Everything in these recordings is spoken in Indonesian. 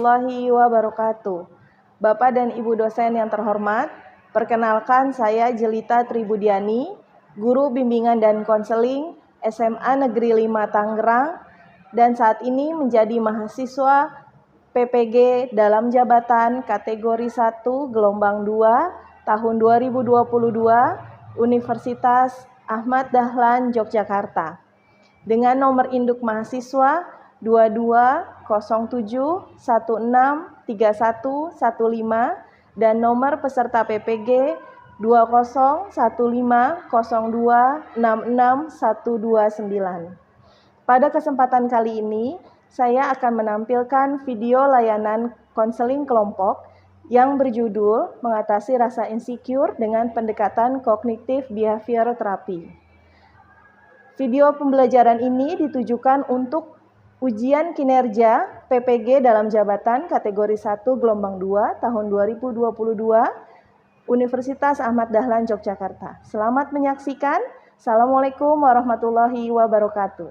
warahmatullahi wabarakatuh. Bapak dan Ibu dosen yang terhormat, perkenalkan saya Jelita Tribudiani, Guru Bimbingan dan Konseling SMA Negeri 5 Tangerang, dan saat ini menjadi mahasiswa PPG dalam jabatan kategori 1 gelombang 2 tahun 2022 Universitas Ahmad Dahlan Yogyakarta. Dengan nomor induk mahasiswa 2207163115 dan nomor peserta PPG 201502669129. Pada kesempatan kali ini, saya akan menampilkan video layanan konseling kelompok yang berjudul Mengatasi Rasa Insecure dengan Pendekatan Kognitif Behavior Therapy. Video pembelajaran ini ditujukan untuk ujian kinerja PPG dalam jabatan kategori 1 gelombang 2 tahun 2022 Universitas Ahmad Dahlan Yogyakarta. Selamat menyaksikan. Assalamualaikum warahmatullahi wabarakatuh.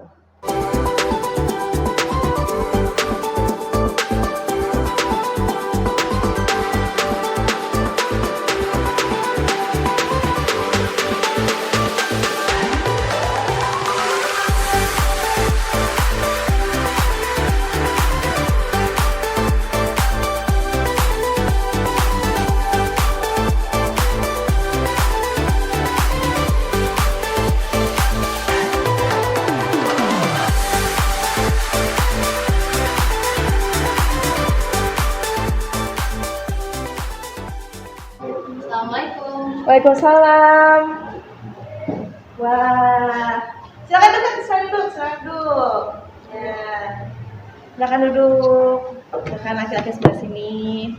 Assalamualaikum. Waalaikumsalam. Wah, silakan duduk. Ya, silakan duduk. Silakan laki-laki sebelah sini.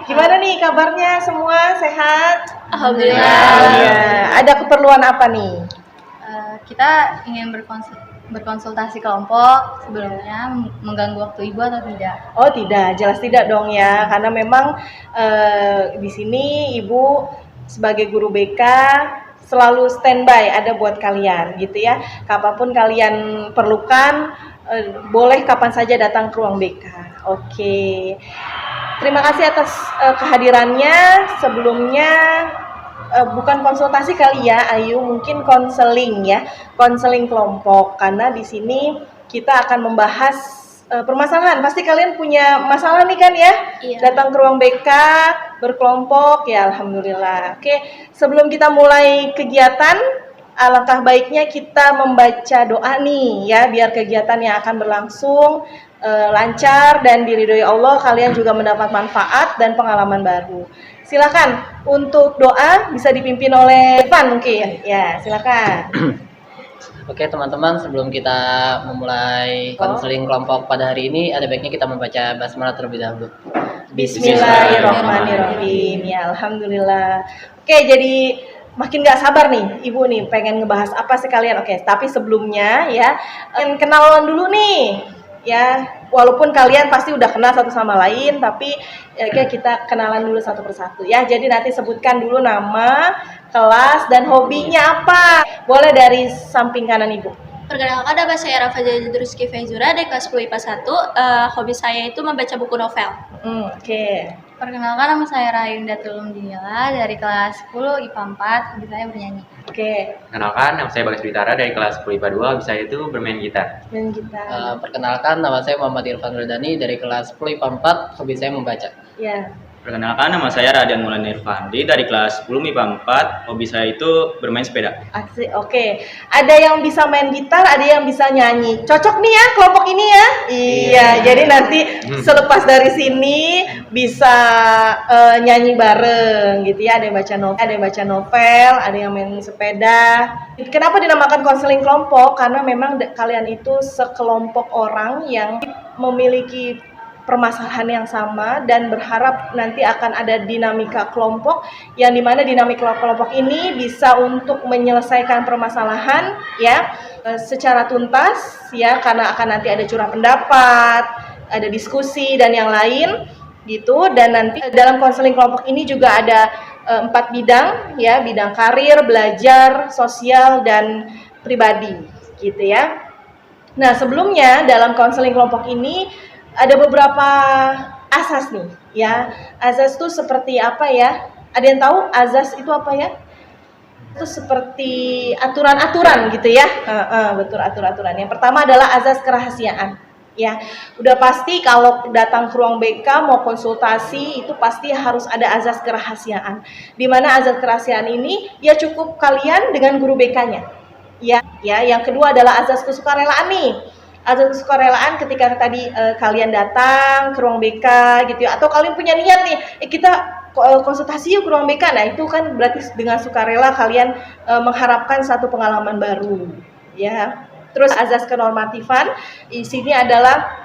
Gimana nih kabarnya semua sehat? Alhamdulillah. Ya, ada keperluan apa nih? Kita ingin berkonsultasi kelompok. Sebelumnya mengganggu waktu Ibu atau tidak? Oh tidak, jelas tidak dong ya, karena memang di sini Ibu sebagai guru BK selalu standby ada buat kalian gitu ya. Kapanpun kalian perlukan, boleh kapan saja datang ke ruang BK. Oke, terima kasih atas kehadirannya. Sebelumnya bukan konsultasi kali ya, Ayu, mungkin konseling ya, konseling kelompok, karena di sini kita akan membahas permasalahan. Pasti kalian punya masalah nih kan ya? Iya. Datang ke ruang BK berkelompok ya, alhamdulillah. Oke, sebelum kita mulai kegiatan, alangkah baiknya kita membaca doa nih ya, biar kegiatan yang akan berlangsung lancar dan diridhoi Allah, kalian juga mendapat manfaat dan pengalaman baru. Silakan untuk doa bisa dipimpin oleh Irfan mungkin. Ya, silakan. Oke teman-teman, sebelum kita memulai konseling kelompok pada hari ini, ada baiknya kita membaca basmalah terlebih dahulu. Bismillahirrahmanirrahim. Ya, alhamdulillah. Oke, jadi makin gak sabar nih, Ibu nih pengen ngebahas apa sih kalian. Oke, tapi sebelumnya ya, kenalan dulu nih. Ya, walaupun kalian pasti udah kenal satu sama lain, tapi ya, kita kenalan dulu satu persatu ya. Jadi nanti sebutkan dulu nama, kelas, dan hobinya apa. Boleh dari samping kanan Ibu. Perkenalkan, nama saya Rafa Rizky Fezura dari kelas 10 IPA 1. Hobi saya itu membaca buku novel. Oke. Perkenalkan, nama saya Rayunda Tulum Dinila dari kelas 10 IPA 4. Hobi saya bernyanyi. Oke. Kenalkan, nama saya Bagas Dwitara dari kelas 10 IPA 2, hobi saya itu bermain gitar. Dan kita. Perkenalkan, nama saya Muhammad Irfan Rudani dari kelas 10 IPA 4, hobi saya membaca. Ya. Perkenalkan, nama saya Radian Mulan Irfandi dari kelas 10 IPA 4, hobi saya itu bermain sepeda. Asik, oke. Ada yang bisa main gitar, ada yang bisa nyanyi. Cocok nih ya kelompok ini ya? Iya, jadi nanti selepas dari sini bisa nyanyi bareng gitu ya. Ada yang baca novel, ada yang main sepeda. Kenapa dinamakan konseling kelompok? Karena memang kalian itu sekelompok orang yang memiliki permasalahan yang sama dan berharap nanti akan ada dinamika kelompok yang dimana dinamika kelompok ini bisa untuk menyelesaikan permasalahan ya secara tuntas ya, karena akan nanti ada curah pendapat, ada diskusi dan yang lain gitu. Dan nanti dalam konseling kelompok ini juga ada 4 bidang ya, bidang karir, belajar, sosial, dan pribadi gitu ya. Nah, sebelumnya dalam konseling kelompok ini ada beberapa asas nih, ya. Azas itu seperti apa ya? Ada yang tahu azas itu apa ya? Itu seperti aturan-aturan gitu ya. Betul, aturan-aturan. Yang pertama adalah azas kerahasiaan. Ya, udah pasti kalau datang ke ruang BK mau konsultasi itu pasti harus ada azas kerahasiaan. Di mana azas kerahasiaan ini ya cukup kalian dengan guru BK-nya. Ya, yang kedua adalah azas kesukarelaan nih. Azas kesukarelaan ketika tadi kalian datang ke ruang BK gitu ya, atau kalian punya niat nih, kita konsultasi yuk ke ruang BK. Nah, itu kan berarti dengan sukarela kalian mengharapkan satu pengalaman baru, ya. Terus azas kenormatifan di sini adalah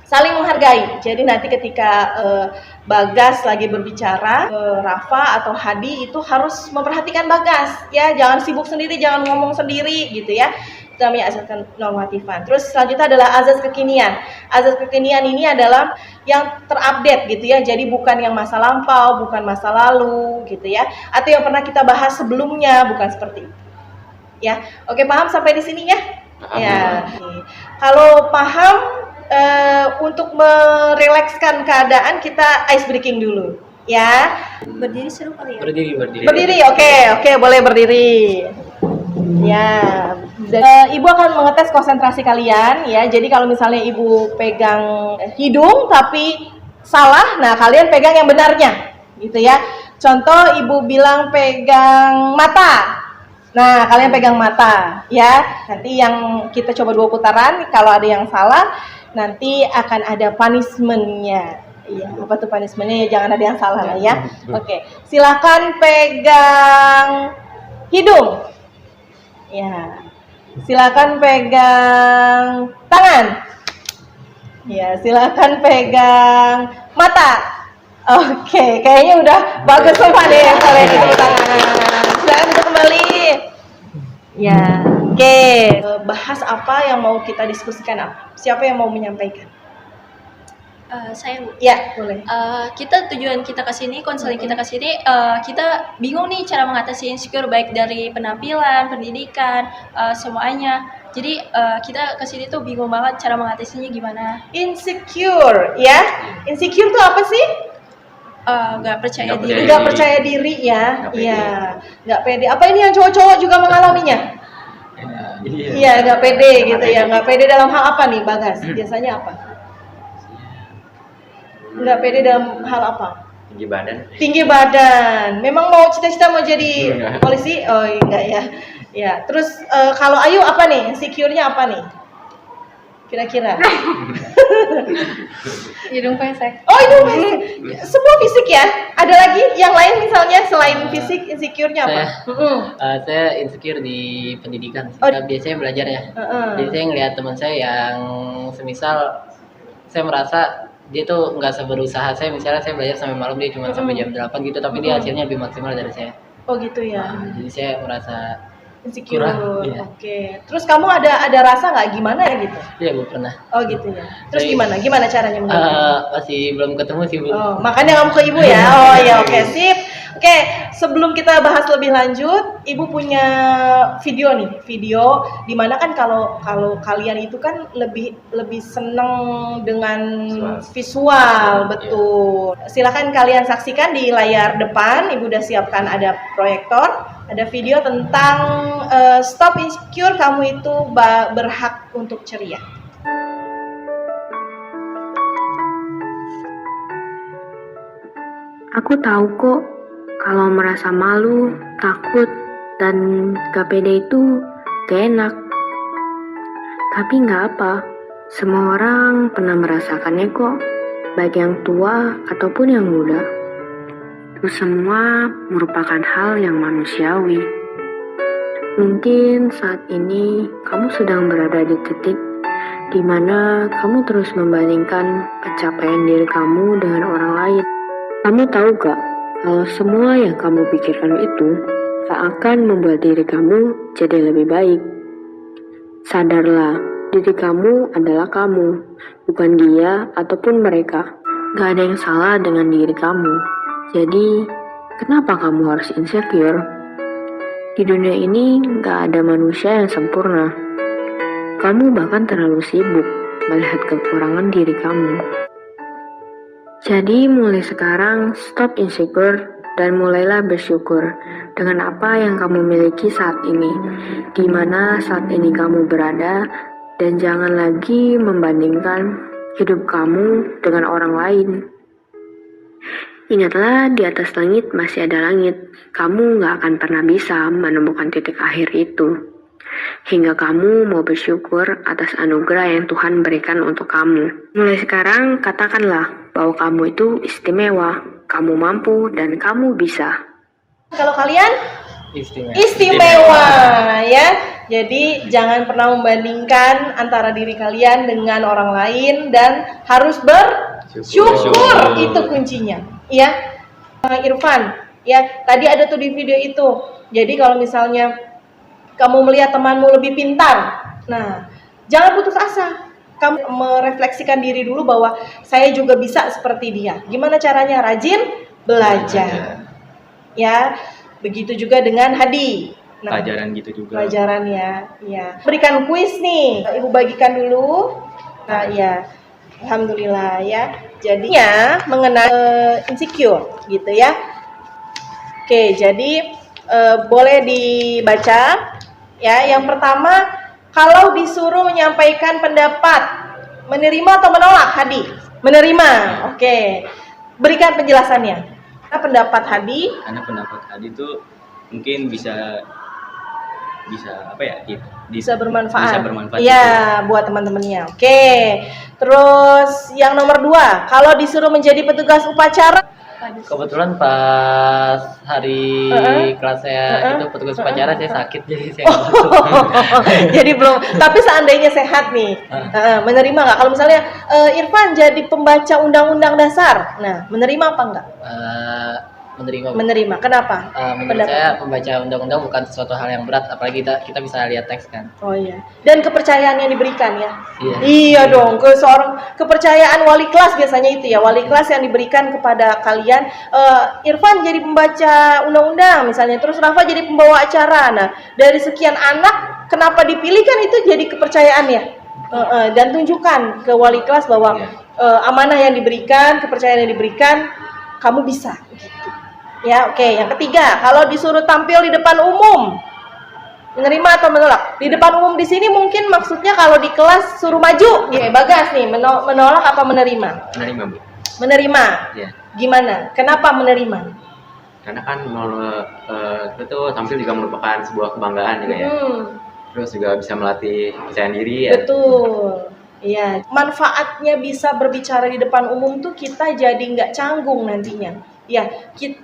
saling menghargai. Jadi nanti ketika Bagas lagi berbicara, Rafa atau Hadi itu harus memperhatikan Bagas, ya. Jangan sibuk sendiri, jangan ngomong sendiri gitu ya. Itu namanya azas kenormatifan. Terus selanjutnya adalah azas kekinian. Azas kekinian ini adalah yang terupdate gitu ya. Jadi bukan yang masa lampau, bukan masa lalu gitu ya. Atau yang pernah kita bahas sebelumnya, bukan seperti itu. Ya. Oke, paham sampai di sini ya? Ya. Kalau paham, untuk merelekskan keadaan kita ice breaking dulu, ya. Berdiri seru kali ya? Berdiri, oke, boleh berdiri. Ya, Ibu akan mengetes konsentrasi kalian, ya. Jadi kalau misalnya Ibu pegang hidung tapi salah, nah kalian pegang yang benarnya, gitu ya. Contoh Ibu bilang pegang mata. Nah, kalian pegang mata, ya. Nanti yang kita coba 2 putaran, kalau ada yang salah, nanti akan ada punishment-nya. Iya, apa tuh punishment-nya? Ya, jangan ada yang salah lah ya. Oke, silakan pegang hidung. Ya, silakan pegang tangan. Ya, silakan pegang mata. Oke, kayaknya udah bagus semua deh yang kalian itu tangan. Silakan duduk kembali. Ya, oke. Bahas apa yang mau kita diskusikan apa? Siapa yang mau menyampaikan? Saya Bu. Ya, boleh. Tujuan kita ke sini, konseling kita ke sini, kita bingung nih cara mengatasi insecure baik dari penampilan, pendidikan, semuanya. Jadi kita ke sini tuh bingung banget cara mengatasinya gimana. Insecure, ya. Insecure tuh apa sih? Nggak percaya diri. Nggak percaya diri ya. Iya, nggak pede. Apa ini yang cowok-cowok juga mengalaminya? Iya, nggak pede gitu ya. Nggak pede dalam hal apa nih, Bagas? Biasanya apa? Nggak pede dalam hal apa? Tinggi badan. Memang mau cita-cita mau jadi polisi? Oh enggak ya. Ya. Terus kalau Ayu apa nih? Insecure-nya apa nih? Kira-kira? Hidung pesek. Oh itu semua fisik ya? Ada lagi yang lain misalnya selain fisik insecure-nya apa? Saya insecure di pendidikan. Oh. Biasanya belajar ya. Jadi saya ngelihat teman saya yang semisal saya merasa dia tuh nggak seberusaha saya, misalnya saya belajar sampai malam, dia cuma sampai jam 8 gitu, tapi dia hasilnya lebih maksimal dari saya. Oh gitu ya. Jadi saya merasa Insecure. kurang, iya. Oke. Terus kamu ada rasa nggak gimana ya gitu? iya Bu pernah. Oh gitu ya. Terus Saya- gimana caranya mengatasi? Masih belum ketemu sih Bu. Oh, makanya kamu ke ibu ya. Oh ya, oke, sip. Oke, sebelum kita bahas lebih lanjut, ibu punya video nih, video dimana kan kalau kalian itu kan lebih seneng dengan visual, betul. Silakan kalian saksikan di layar depan. Ibu udah siapkan ada proyektor, ada video tentang Stop Insecure, kamu itu berhak untuk ceria. Aku tahu kok, kalau merasa malu, takut, dan gak pede itu gak enak. Tapi gak apa, semua orang pernah merasakannya kok, baik yang tua ataupun yang muda. Itu semua merupakan hal yang manusiawi. Mungkin saat ini kamu sedang berada di titik di mana kamu terus membandingkan pencapaian diri kamu dengan orang lain. Kamu tahu gak, kalau semua yang kamu pikirkan itu gak akan membuat diri kamu jadi lebih baik. Sadarlah, diri kamu adalah kamu, bukan dia ataupun mereka. Gak ada yang salah dengan diri kamu. Jadi, kenapa kamu harus insecure? Di dunia ini gak ada manusia yang sempurna. kamu bahkan terlalu sibuk melihat kekurangan diri kamu. Jadi mulai sekarang stop insecure dan mulailah bersyukur dengan apa yang kamu miliki saat ini, di mana saat ini kamu berada, dan jangan lagi membandingkan hidup kamu dengan orang lain. Ingatlah, di atas langit masih ada langit. Kamu gak akan pernah bisa menemukan titik akhir itu. Hingga kamu mau bersyukur atas anugerah yang Tuhan berikan untuk kamu. Mulai sekarang, katakanlah bahwa kamu itu istimewa, kamu mampu, dan kamu bisa. Kalau kalian Istimewa. ya. Jadi jangan pernah membandingkan antara diri kalian dengan orang lain dan harus bersyukur, itu kuncinya. Ya, Irfan, ya tadi ada tuh di video itu. Jadi kalau misalnya kamu melihat temanmu lebih pintar, nah jangan putus asa. Kamu merefleksikan diri dulu bahwa saya juga bisa seperti dia. Gimana caranya? Rajin belajar. Ya, begitu juga dengan Hadi. Nah, Pelajaran gitu juga. pelajaran ya. Berikan kuis nih, Ibu bagikan dulu. Nah, ya, alhamdulillah ya. Jadinya mengenai insecure, gitu ya. Oke, jadi boleh dibaca. Ya, yang pertama, kalau disuruh menyampaikan pendapat, menerima atau menolak, Hadi? Menerima. Oke. Berikan penjelasannya. Nah, pendapat Hadi. Karena pendapat Hadi itu mungkin bisa apa ya? Bisa bermanfaat. Bisa bermanfaat. Iya, buat teman-temannya. Oke. Terus yang nomor 2, kalau disuruh menjadi petugas upacara. Kebetulan pas hari kelas saya itu petugas upacara saya sakit, jadi saya nggak masuk. Jadi belum. Tapi seandainya sehat nih, menerima nggak? Kalau misalnya Irfan jadi pembaca undang-undang dasar, nah menerima apa enggak? Menerima. Menerima. Kenapa? Menurut saya pembaca undang-undang bukan sesuatu hal yang berat, apalagi kita bisa lihat teks kan. Oh iya. Dan kepercayaan yang diberikan ya. Iya. Iya dong. Kepercayaan wali kelas biasanya itu ya. Wali kelas yang diberikan kepada kalian. Irfan jadi pembaca undang-undang misalnya. Terus Rafa jadi pembawa acara. Nah, dari sekian anak, kenapa dipilih kan itu jadi kepercayaan ya. Dan tunjukkan ke wali kelas bahwa amanah yang diberikan, kepercayaan yang diberikan, kamu bisa. Gitu. Ya, oke. Yang ketiga, kalau disuruh tampil di depan umum, menerima atau menolak? Di depan umum di sini mungkin maksudnya kalau di kelas suruh maju. Ya, Bagas nih, menolak apa menerima? Menerima, Bu. Menerima. Iya. Gimana? Kenapa menerima? Karena kan kita tuh tampil juga merupakan sebuah kebanggaan juga ya. Terus juga bisa melatih kepercayaan diri ya. Betul. Iya. Manfaatnya bisa berbicara di depan umum tuh kita jadi nggak canggung nantinya. Ya,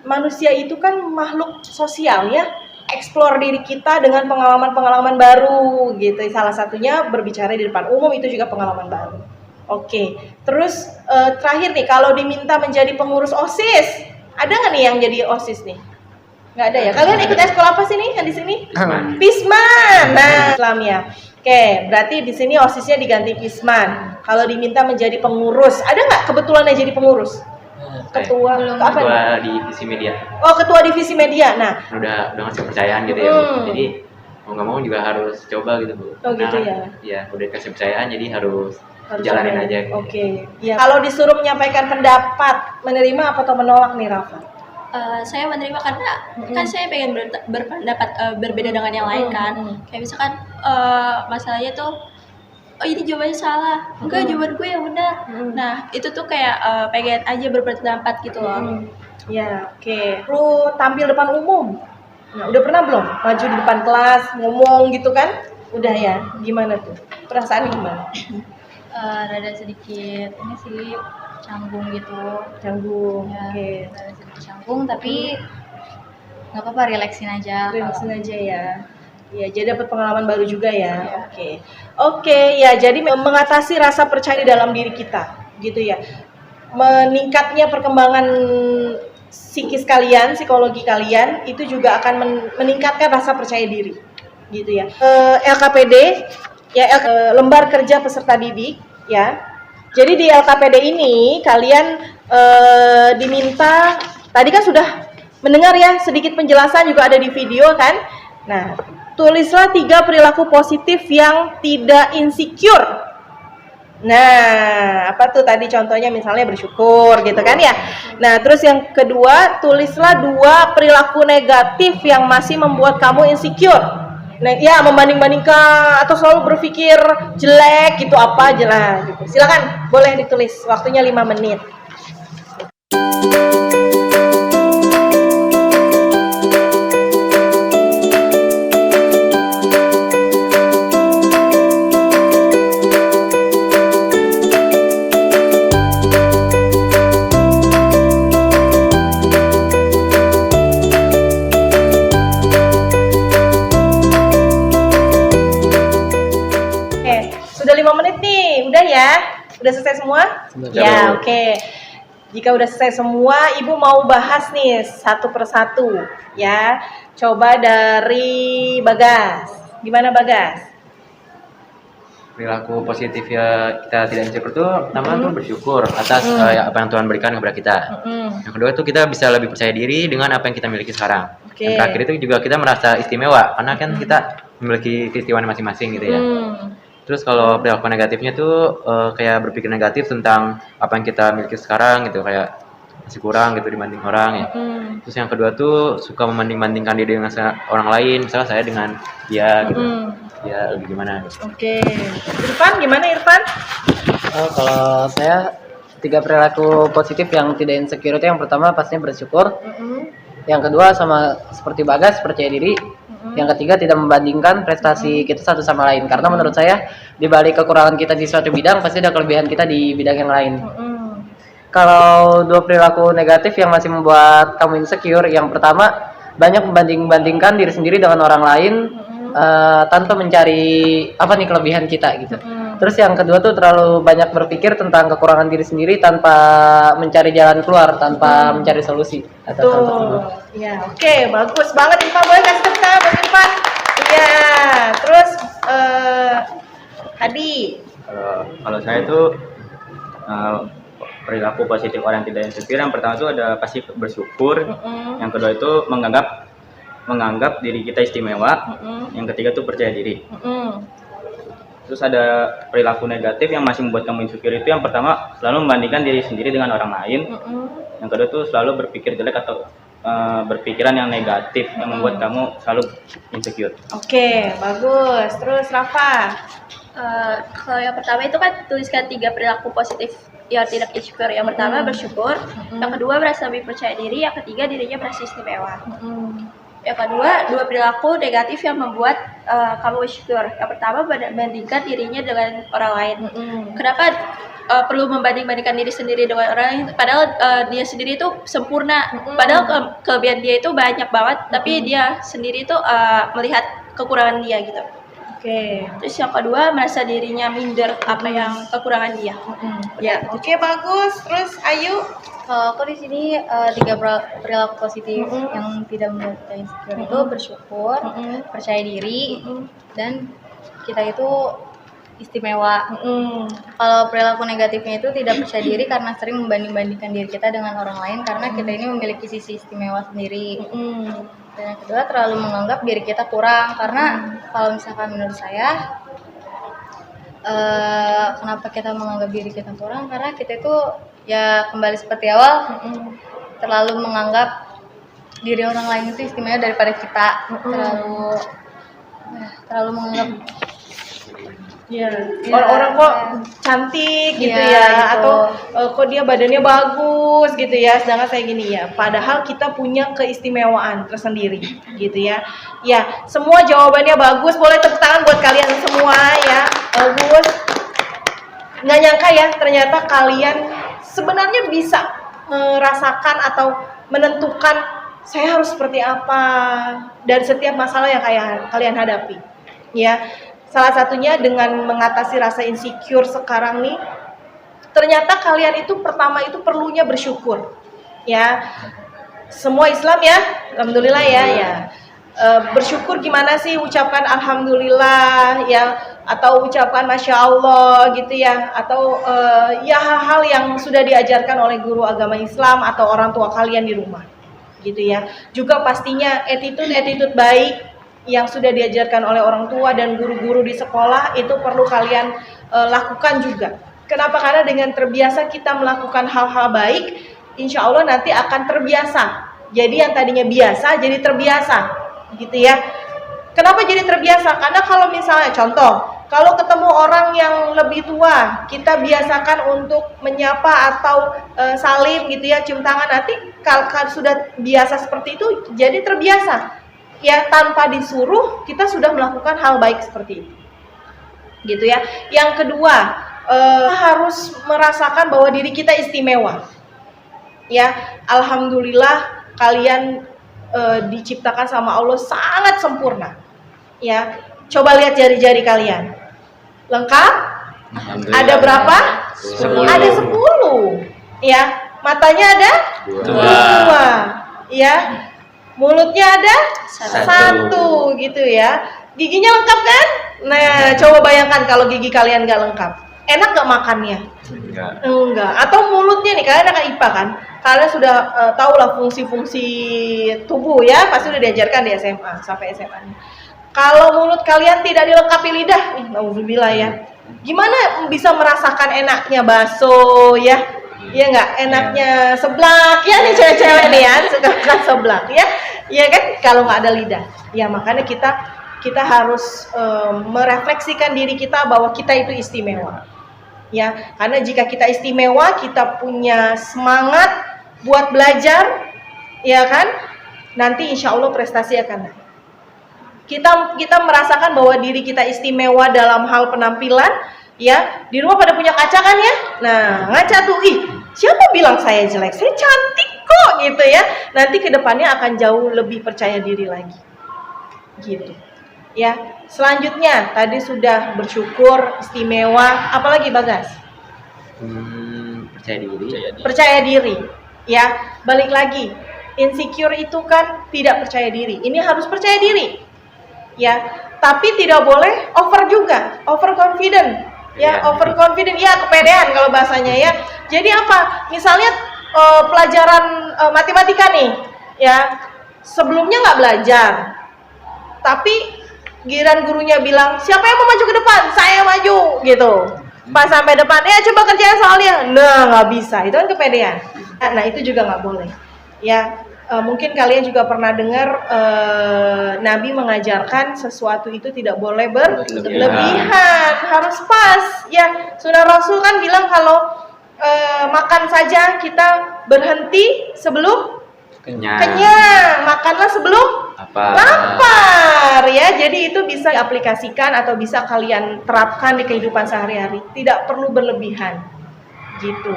manusia itu kan makhluk sosial ya. Explore diri kita dengan pengalaman-pengalaman baru gitu. Salah satunya berbicara di depan umum itu juga pengalaman baru. Oke. Terus terakhir nih, kalau diminta menjadi pengurus OSIS, ada nggak nih yang jadi OSIS nih? Nggak ada ya. Kalian ikut sekolah apa sih nih yang di sini? Pisman. Nah, Islam ya. Oke, berarti di sini OSISnya diganti Pisman. Kalau diminta menjadi pengurus, ada nggak kebetulan jadi pengurus? Ketua Di divisi media. Oh, ketua divisi media. Nah, udah ngasih kepercayaan gitu ya, Bu. Jadi mau nggak mau juga harus coba gitu, Bu. Oh, gitu ya. Iya, udah dikasih kepercayaan jadi harus jalanin aja. Gitu. Oke. Ya. Kalau disuruh menyampaikan pendapat, menerima atau menolak nih, Rafa? Saya menerima karena kan saya pengen berpendapat berbeda dengan yang lain kan. Kayak misalkan masalahnya tuh, oh ini jawabannya salah, enggak jawaban gue yang benar. Nah itu tuh kayak pengen aja berpendapat gitu loh. Ya, oke. Lu tampil depan umum. Nah, udah pernah belum maju di depan kelas ngomong gitu kan? Udah ya. Gimana tuh? Perasaan gimana? Rada sedikit ini sih canggung gitu. Canggung. Ya, Oke. rada sedikit canggung tapi nggak apa-apa, relaksin aja. Relaksin aja ya. Ya, jadi dapat pengalaman baru juga ya. Oke, ya jadi mengatasi rasa percaya di dalam diri kita, gitu ya. Meningkatnya perkembangan psikis kalian, psikologi kalian itu juga akan meningkatkan rasa percaya diri, gitu ya. LKPD ya, lembar kerja peserta didik ya. Jadi di LKPD ini kalian diminta, tadi kan sudah mendengar ya sedikit penjelasan juga ada di video kan. Nah, tulislah 3 perilaku positif yang tidak insecure. Nah, apa tuh tadi contohnya, misalnya bersyukur gitu kan ya. Nah, terus yang kedua, tulislah 2 perilaku negatif yang masih membuat kamu insecure. Nah, ya membanding-bandingkan atau selalu berpikir jelek gitu apa aja lah gitu. Silakan, boleh ditulis. Waktunya 5 menit. Sudah 5 menit nih, udah ya? Udah selesai semua? Sudah. Ya, oke. Jika udah selesai semua, Ibu mau bahas nih satu persatu ya. Coba dari Bagas. Gimana Bagas? Perilaku positif ya kita tidak insecure itu pertama tuh bersyukur atas apa yang Tuhan berikan kepada kita. Yang kedua tuh kita bisa lebih percaya diri dengan apa yang kita miliki sekarang. Oke. Yang terakhir itu juga kita merasa istimewa karena kan kita memiliki keistimewaan masing-masing gitu ya. Terus kalau perilaku negatifnya tuh kayak berpikir negatif tentang apa yang kita miliki sekarang gitu, kayak masih kurang gitu dibanding orang ya. Terus yang kedua tuh suka membanding-bandingkan diri dengan orang lain, misalnya saya dengan dia gitu. Ya lebih gimana gitu. Oke. Irfan, gimana Irfan? Kalau saya 3 perilaku positif yang tidak insecure itu yang pertama pastinya bersyukur. Yang kedua sama seperti Bagas, percaya diri. Yang ketiga tidak membandingkan prestasi kita satu sama lain, karena menurut saya di balik kekurangan kita di suatu bidang pasti ada kelebihan kita di bidang yang lain. Kalau 2 perilaku negatif yang masih membuat kamu insecure, yang pertama banyak membanding-bandingkan diri sendiri dengan orang lain tanpa mencari apa nih kelebihan kita gitu. Terus yang kedua tuh terlalu banyak berpikir tentang kekurangan diri sendiri tanpa mencari jalan keluar, tanpa mencari solusi atas hal tersebut. Ya, oke, bagus banget Irfan. Boleh kasih tepuk tangan buat Irfan. Iya, terus Hadi. Kalau saya itu perilaku positif orang yang tidak insecure, yang pertama itu ada pasti bersyukur. Yang kedua itu menganggap diri kita istimewa. Yang ketiga itu percaya diri. Terus ada perilaku negatif yang masih membuat kamu insecure itu, yang pertama selalu membandingkan diri sendiri dengan orang lain. Yang kedua itu selalu berpikir jelek atau berpikiran yang negatif yang membuat kamu selalu insecure. Oke, bagus. Terus Rafa. Kalau yang pertama itu kan tuliskan 3 perilaku positif yang tidak insecure. Yang pertama bersyukur, yang kedua merasa lebih percaya diri, yang ketiga dirinya merasa istimewa. Yang kedua, 2 perilaku negatif yang membuat kamu insecure. Yang pertama, membandingkan dirinya dengan orang lain. Kenapa perlu membanding-bandingkan diri sendiri dengan orang lain? Padahal dia sendiri itu sempurna. Padahal kelebihan dia itu banyak banget, tapi dia sendiri itu melihat kekurangan dia gitu. Oke. Terus yang kedua, merasa dirinya minder apa yang kekurangan dia. Ya, oke, bagus. Terus Ayu. Kalau aku di sini 3 perilaku positif yang tidak membuat kita insecure itu bersyukur, percaya diri, dan kita itu istimewa. Kalau perilaku negatifnya itu tidak percaya diri karena sering membanding-bandingkan diri kita dengan orang lain karena kita ini memiliki sisi istimewa sendiri. Dan yang kedua, terlalu menganggap diri kita kurang karena kalau misalkan menurut saya kenapa kita menganggap diri kita kurang, karena kita itu ya kembali seperti awal, terlalu menganggap diri orang lain itu istimewa daripada kita, terlalu menganggap orang-orang kok cantik gitu Iya, ya, gitu. atau kok dia badannya bagus gitu ya, sedangkan saya gini ya. Padahal kita punya keistimewaan tersendiri gitu ya. Ya, semua jawabannya bagus. Boleh tepuk tangan buat kalian semua ya. Bagus. Nggak nyangka ya, ternyata kalian sebenarnya bisa merasakan atau menentukan saya harus seperti apa dari setiap masalah yang kalian hadapi. Ya. Salah satunya dengan mengatasi rasa insecure sekarang nih, ternyata kalian itu pertama itu perlunya bersyukur, ya. Semua Islam ya, alhamdulillah ya. Bersyukur gimana sih? Ucapkan alhamdulillah ya, atau ucapkan masya Allah gitu ya, atau ya hal-hal yang sudah diajarkan oleh guru agama Islam atau orang tua kalian di rumah, gitu ya. Juga pastinya attitude baik. yang sudah diajarkan oleh orang tua dan guru-guru di sekolah itu perlu kalian lakukan juga. Kenapa? Karena dengan terbiasa kita melakukan hal-hal baik, insya Allah nanti akan terbiasa. Jadi yang tadinya biasa jadi terbiasa, gitu ya. Kenapa jadi terbiasa? Karena kalau misalnya contoh, kalau ketemu orang yang lebih tua, kita biasakan untuk menyapa atau salim gitu ya, cium tangan. Nanti kalau sudah biasa seperti itu, jadi terbiasa. Ya tanpa disuruh kita sudah melakukan hal baik seperti itu, gitu ya. Yang kedua, harus merasakan bahwa diri kita istimewa. Ya, alhamdulillah kalian diciptakan sama Allah sangat sempurna. Ya, coba lihat jari-jari kalian. Lengkap? Ada berapa? 10. Ada 10. Ya, matanya ada 2. Ya. Mulutnya ada 1 gitu ya. Giginya lengkap kan? Nah, coba bayangkan kalau gigi kalian nggak lengkap. Enak nggak makannya? Enggak. Atau mulutnya nih, kalian akan IPA kan? Kalian sudah tahu lah fungsi-fungsi tubuh ya, pasti udah diajarkan di SMA sampai SMA. Kalau mulut kalian tidak dilengkapi lidah, nauzubillah ya. Gimana bisa merasakan enaknya bakso ya? Iya nggak? Enaknya seblak ya nih cewek-cewek nih ya, suka makan seblak ya. Iya kan? Kalau nggak ada lidah. Ya makanya kita harus merefleksikan diri kita bahwa kita itu istimewa. Ya, karena jika kita istimewa, kita punya semangat buat belajar, ya kan? Nanti insya Allah prestasi akan naik. Kita merasakan bahwa diri kita istimewa dalam hal penampilan, ya. Di rumah pada punya kaca kan ya? Nah, ngaca tuh, siapa bilang saya jelek? Saya cantik kok, gitu ya. Nanti kedepannya akan jauh lebih percaya diri lagi, gitu. Ya, selanjutnya tadi sudah bersyukur, istimewa, apalagi Bagas? Percaya diri. Percaya diri. Ya, balik lagi. Insecure itu kan tidak percaya diri. Ini harus percaya diri. Ya, tapi tidak boleh over juga, overconfident. Ya, overconfident ya, kepedean kalau bahasanya ya. Jadi apa? Misalnya pelajaran matematika nih, ya. Sebelumnya nggak belajar. Tapi giliran gurunya bilang, siapa yang mau maju ke depan? Saya maju, gitu. Pas sampai depan, ya coba kerjain soalnya. Nah, nggak bisa. Itu kan kepedean. Nah, itu juga nggak boleh. Ya, mungkin kalian juga pernah dengar Nabi mengajarkan sesuatu itu tidak boleh berlebihan, harus pas. Ya, sunnah Rasul kan bilang kalau makan saja kita berhenti sebelum kenyang, makanlah sebelum lapar ya. Jadi itu bisa diaplikasikan atau bisa kalian terapkan di kehidupan sehari-hari, tidak perlu berlebihan gitu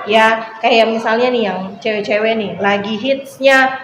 ya. Kayak misalnya nih yang cewek-cewek nih lagi hitsnya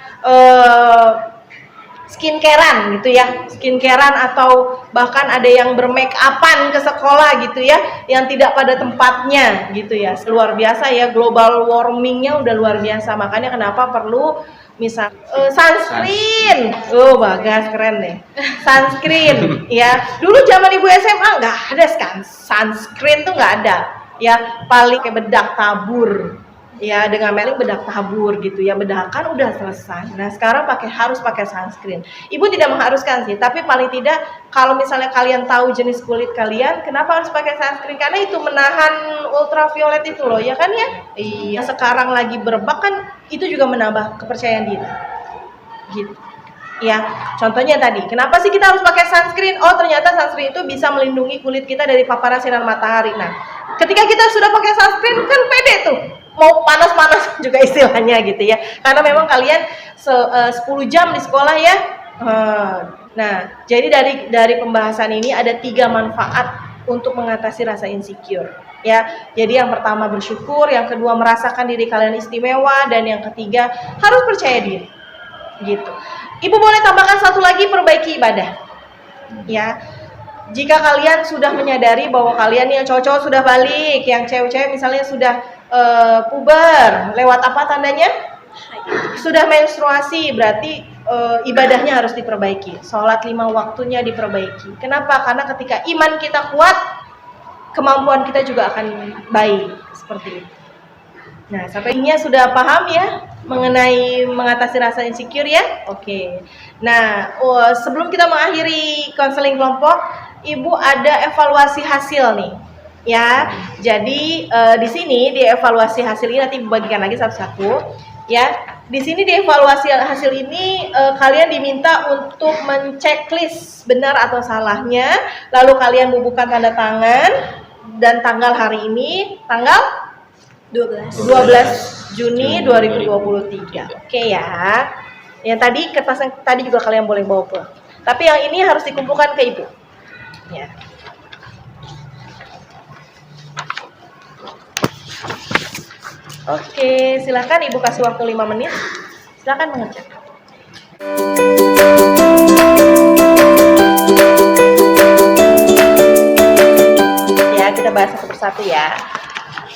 skincarean gitu ya, skincarean atau bahkan ada yang bermake upan ke sekolah gitu ya, yang tidak pada tempatnya gitu ya. Luar biasa ya, global warmingnya udah luar biasa. Makanya kenapa perlu misal sunscreen. Oh Bagas keren deh, sunscreen ya. Dulu zaman ibu SMA nggak ada kan sunscreen tuh, nggak ada ya, paling kayak bedak tabur ya, dengan meling bedak tabur gitu ya, bedakan udah selesai. Nah sekarang harus pakai sunscreen. Ibu tidak mengharuskan sih, tapi paling tidak kalau misalnya kalian tahu jenis kulit kalian, kenapa harus pakai sunscreen? Karena itu menahan ultraviolet itu loh, ya kan ya? Iya. Sekarang lagi berebak kan, itu juga menambah kepercayaan diri. Gitu. Ya, contohnya tadi, kenapa sih kita harus pakai sunscreen? Oh ternyata sunscreen itu bisa melindungi kulit kita dari paparan sinar matahari. Nah, ketika kita sudah pakai sunscreen kan pede tuh, mau panas-panas juga istilahnya gitu ya. Karena memang kalian 10 jam di sekolah ya. Nah, jadi dari pembahasan ini ada 3 manfaat untuk mengatasi rasa insecure. Ya, jadi yang pertama bersyukur, yang kedua merasakan diri kalian istimewa, dan yang ketiga harus percaya diri. Gitu. Ibu boleh tambahkan satu lagi, perbaiki ibadah. Ya. Jika kalian sudah menyadari bahwa kalian yang cowok sudah balik, yang cewek-cewek misalnya sudah puber, lewat apa tandanya? Sudah menstruasi, berarti ibadahnya harus diperbaiki. Sholat 5 waktunya diperbaiki. Kenapa? Karena ketika iman kita kuat, kemampuan kita juga akan baik seperti itu. Nah, sampai ini sudah paham ya? mengenai mengatasi rasa insecure ya. Oke. Nah, sebelum kita mengakhiri konseling kelompok, Ibu ada evaluasi hasil nih. Ya. Jadi di sini di evaluasi hasil ini nanti bagikan lagi satu-satu ya. Di sini di evaluasi hasil ini kalian diminta untuk menceklis benar atau salahnya, lalu kalian bubuhkan tanda tangan dan tanggal hari ini tanggal 12 Juni 2023. Oke ya. Yang tadi kertas yang tadi juga kalian boleh bawa pulang. Tapi yang ini harus dikumpulkan ke Ibu. Ya. Oke, silakan Ibu kasih waktu 5 menit. Silakan mengerjakan. Ya, kita bahas satu persatu ya.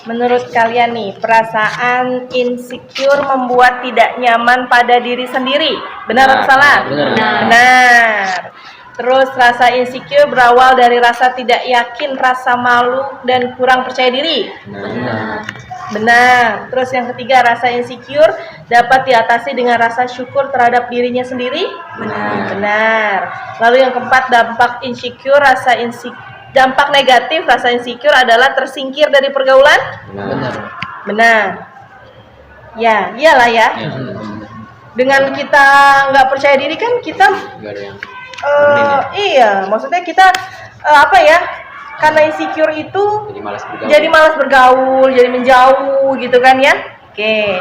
Menurut kalian nih, perasaan insecure membuat tidak nyaman pada diri sendiri. Benar atau salah? Benar. Terus rasa insecure berawal dari rasa tidak yakin, rasa malu, dan kurang percaya diri. Benar. Terus yang ketiga, rasa insecure dapat diatasi dengan rasa syukur terhadap dirinya sendiri. Benar. Lalu yang keempat, dampak negatif rasa insecure adalah tersingkir dari pergaulan. Benar. Ya, iyalah ya. Dengan kita nggak percaya diri kan kita iya, maksudnya kita karena insecure itu jadi malas bergaul, jadi menjauh gitu kan ya. Oke.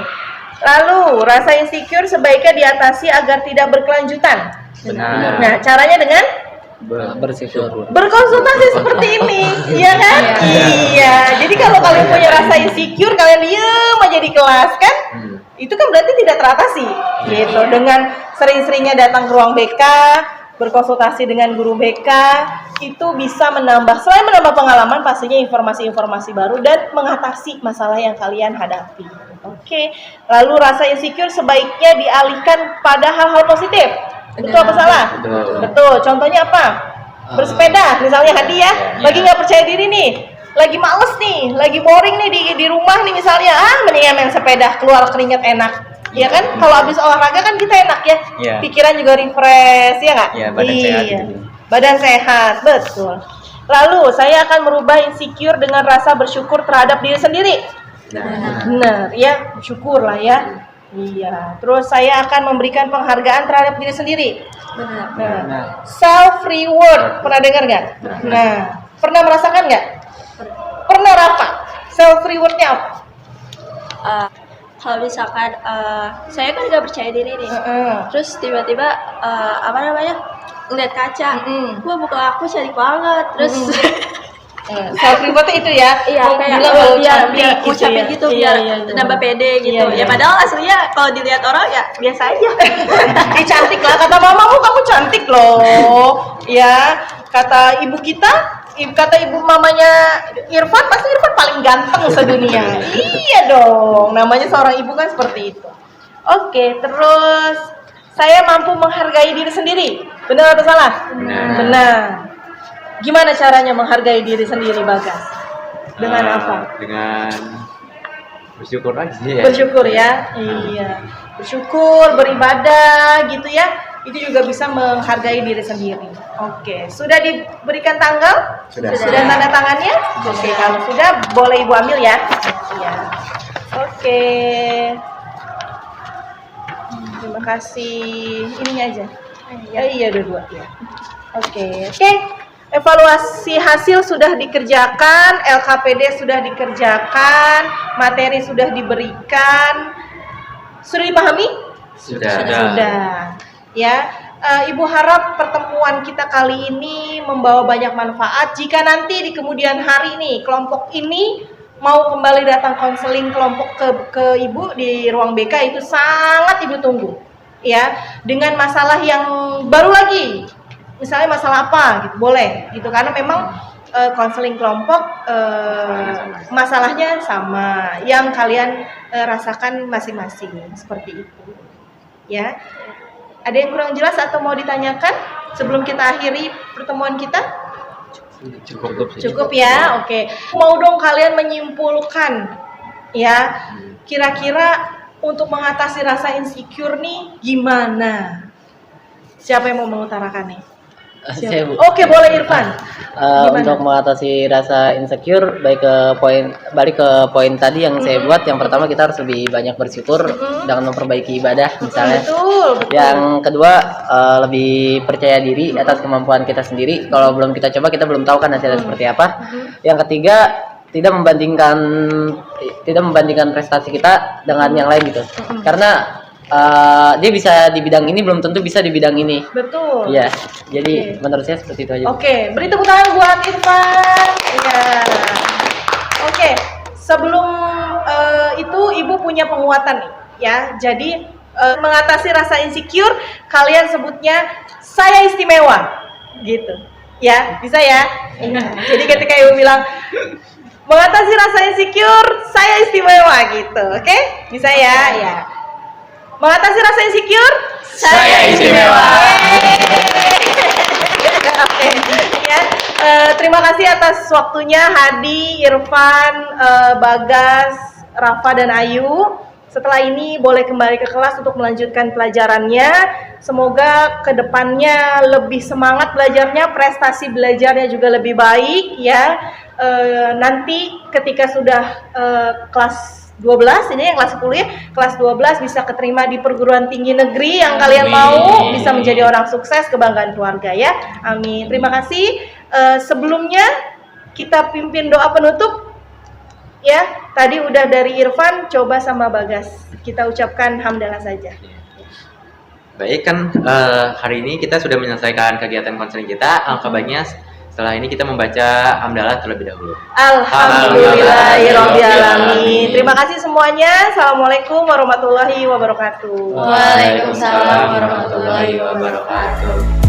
Lalu rasa insecure sebaiknya diatasi agar tidak berkelanjutan. Benar. Nah, caranya dengan bersyukur. berkonsultasi seperti ini, iya kan? Iya. Jadi kalau kalian punya rasa insecure, kalian diem aja di kelas kan? Itu kan berarti tidak teratasi, gitu. Dengan sering-seringnya datang ke ruang BK, berkonsultasi dengan guru BK, itu bisa selain menambah pengalaman, pastinya informasi-informasi baru dan mengatasi masalah yang kalian hadapi. Oke. Lalu rasa insecure sebaiknya dialihkan pada hal-hal positif. Betul apa salah? Betul. Contohnya apa? Bersepeda, misalnya Hadi ya. Lagi nggak percaya diri nih, lagi males nih, lagi boring nih di rumah nih misalnya. Mendingan main sepeda, keluar keringat enak. Ya kan? Kalau habis olahraga kan kita enak ya. Pikiran juga refresh, ya nggak? Iya, badan sehat gitu. Badan sehat, betul. Lalu saya akan merubah insecure dengan rasa bersyukur terhadap diri sendiri. Benar, ya, bersyukur lah ya. Iya, terus saya akan memberikan penghargaan terhadap diri sendiri. Nah, self reward, pernah dengar nggak? Nah, pernah merasakan nggak? Pernah Rafa? Self rewardnya apa? Kalau misalkan saya kan nggak percaya diri nih, terus tiba-tiba ngeliat kaca, wah muka aku cantik banget, terus self rewardnya itu ya? iya kayak biar ucapin gitu, biar nambah pede gitu. Ya padahal aslinya kalau dilihat orang ya biasa aja. Cantik lah, kata mamamu kamu cantik loh. Ya, kata ibu mamanya Irfan, pasti Irfan paling ganteng sedunia. Iya dong, namanya seorang ibu kan seperti itu. Oke, terus saya mampu menghargai diri sendiri. Benar atau salah? Benar. Gimana caranya menghargai diri sendiri, Bagas? Dengan apa? Dengan bersyukur aja ya. Bersyukur ya, iya. Bersyukur, beribadah gitu ya. Itu juga bisa menghargai diri sendiri. Oke, sudah diberikan tanggal? Sudah tanda tangannya? Oke, kalau sudah boleh Ibu ambil ya. Iya. Oke. Terima kasih. Ininya aja. Iya, dua-dua ya. Oke. Evaluasi hasil sudah dikerjakan, LKPD sudah dikerjakan, materi sudah diberikan. Sudah dipahami? Sudah. Ya, Ibu harap pertemuan kita kali ini membawa banyak manfaat. Jika nanti di kemudian hari nih kelompok ini mau kembali datang konseling kelompok ke Ibu di ruang BK, itu sangat Ibu tunggu. Ya, dengan masalah yang baru lagi. Misalnya masalah apa gitu, boleh gitu, karena memang konseling kelompok masalahnya sama yang kalian rasakan masing-masing, seperti itu ya. Ada yang kurang jelas atau mau ditanyakan sebelum kita akhiri pertemuan kita? Cukup ya. Oke, mau dong kalian menyimpulkan ya, kira-kira untuk mengatasi rasa insecure nih gimana? Siapa yang mau mengutarakan nih? Saya, Bu. Oke, boleh Irfan. Gimana? Untuk mengatasi rasa insecure, balik ke poin tadi yang saya buat. Yang pertama, kita harus lebih banyak bersyukur dengan memperbaiki ibadah misalnya. Betul. Yang kedua, lebih percaya diri atas kemampuan kita sendiri. Kalau belum kita coba, kita belum tahu kan hasilnya seperti apa. Yang ketiga, tidak membandingkan prestasi kita dengan yang lain gitu. Karena dia bisa di bidang ini belum tentu bisa di bidang ini. Betul. Iya. Jadi menurut saya seperti itu aja. Oke, beri tepuk tangan buat Irfan. Iya. Oke, sebelum itu Ibu punya penguatan nih, ya. Jadi mengatasi rasa insecure, kalian sebutnya saya istimewa, gitu. Ya, bisa ya. Jadi ketika Ibu bilang mengatasi rasa insecure, saya istimewa, gitu. Oke, bisa ya. Ya. Mengatasi rasa insecure, Saya istimewa. Oke, ya. Terima kasih atas waktunya Hadi, Irfan, Bagas, Rafa dan Ayu. Setelah ini boleh kembali ke kelas untuk melanjutkan pelajarannya. Semoga kedepannya lebih semangat belajarnya, prestasi belajarnya juga lebih baik ya. Nanti ketika sudah kelas 12, ini yang kelas 10 ya, kelas 12 bisa keterima di perguruan tinggi negeri yang kalian mau, bisa menjadi orang sukses, kebanggaan keluarga ya. Amin. Terima kasih. Sebelumnya kita pimpin doa penutup ya. Tadi udah dari Irfan, coba sama Bagas kita ucapkan hamdalah saja. Baik kan, hari ini kita sudah menyelesaikan kegiatan konseling kita. Alangkah baiknya setelah ini kita membaca hamdalah terlebih dahulu. Alhamdulillahirobbilalamin. Terima kasih semuanya. Assalamualaikum warahmatullahi wabarakatuh. Waalaikumsalam warahmatullahi wabarakatuh.